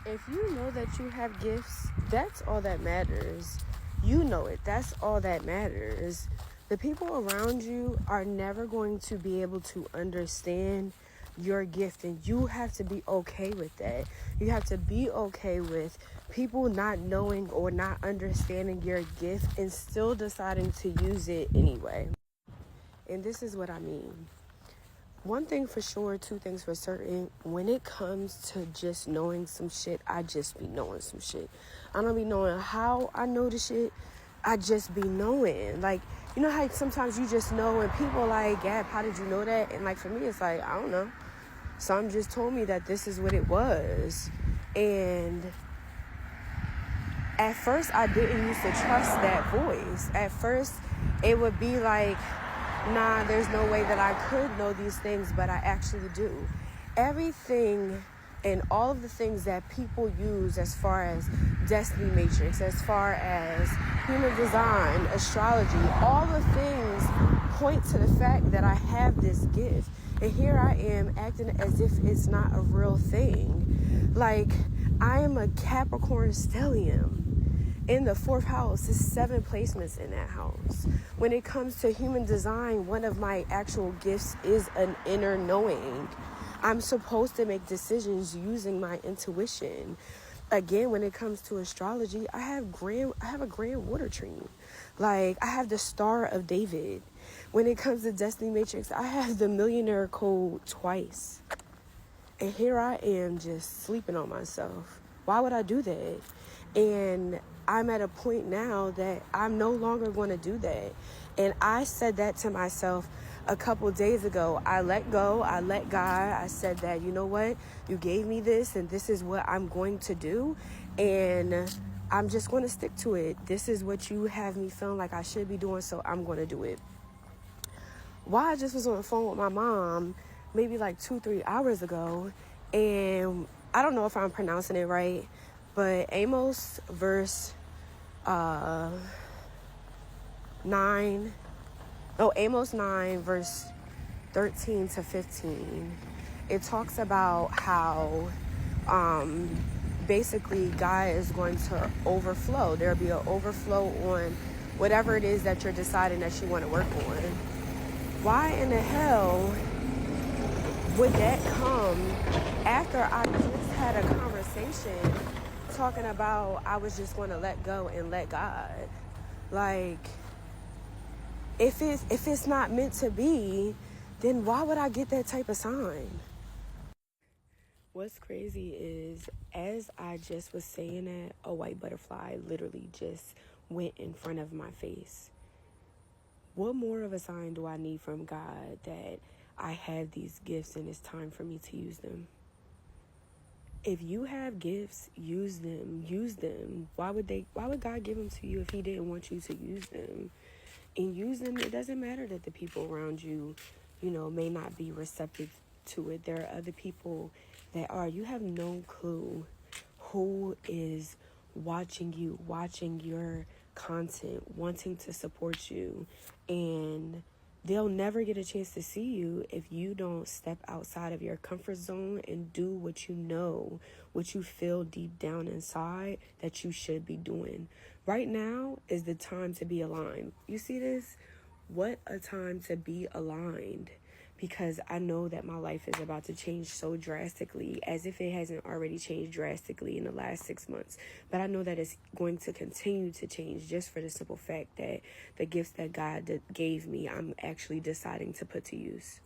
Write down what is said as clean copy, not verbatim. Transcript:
If you know that you have gifts, that's all that matters. You know it. That's all that matters. The people around you are never going to be able to understand your gift, and you have to be okay with that. You have to be okay with people not knowing or not understanding your gift and still deciding to use it anyway. And this is what I mean. One thing for sure, two things for certain. When it comes to just knowing some shit, I just be knowing some shit. I don't be knowing how I know the shit. I just be knowing. Like, you know how sometimes you just know and people like, Gab, how did you know that? And like for me, it's like, I don't know. Some just told me that this is what it was. And at first, I didn't used to trust that voice. At first, it would be like, nah, there's no way that I could know these things, but I actually do. Everything and all of the things that people use as far as destiny matrix, as far as human design, astrology, all the things point to the fact that I have this gift. And here I am acting as if it's not a real thing. Like, I am a Capricorn stellium. In the 4th house, there's 7 placements in that house. When it comes to human design, one of my actual gifts is an inner knowing. I'm supposed to make decisions using my intuition. Again, when it comes to astrology, I have a grand water tree. Like, I have the Star of David. When it comes to Destiny Matrix, I have the Millionaire Code twice. And here I am just sleeping on myself. Why would I do that? And I'm at a point now that I'm no longer going to do that. And I said that to myself a couple days ago. I let go. I let God. I said that, you know what? You gave me this and this is what I'm going to do. And I'm just going to stick to it. This is what you have me feeling like I should be doing, so I'm going to do it. Why I just was on the phone with my mom maybe like 2-3 hours ago, and I don't know if I'm pronouncing it right, but Amos verse 9 verse 13 to 15, it talks about how basically God is going to overflow. There'll be an overflow on whatever it is that you're deciding that you want to work on. Why in the hell would that come after I just had a conversation talking about I was just going to let go and let God? Like, if it's not meant to be, then why would I get that type of sign? What's crazy is, as I just was saying that, a white butterfly literally just went in front of my face. What more of a sign do I need from God that I have these gifts and it's time for me to use them? If you have gifts, use them. Use them. Why would God give them to you if he didn't want you to use them? And use them, it doesn't matter that the people around you, may not be receptive to it. There are other people that are. You have no clue who is watching you, watching your content, wanting to support you, and they'll never get a chance to see you if you don't step outside of your comfort zone and do what what you feel deep down inside that you should be doing. Right now is the time to be aligned. You see this? What a time to be aligned. Because I know that my life is about to change so drastically, as if it hasn't already changed drastically in the last 6 months. But I know that it's going to continue to change, just for the simple fact that the gifts that God gave me, I'm actually deciding to put to use.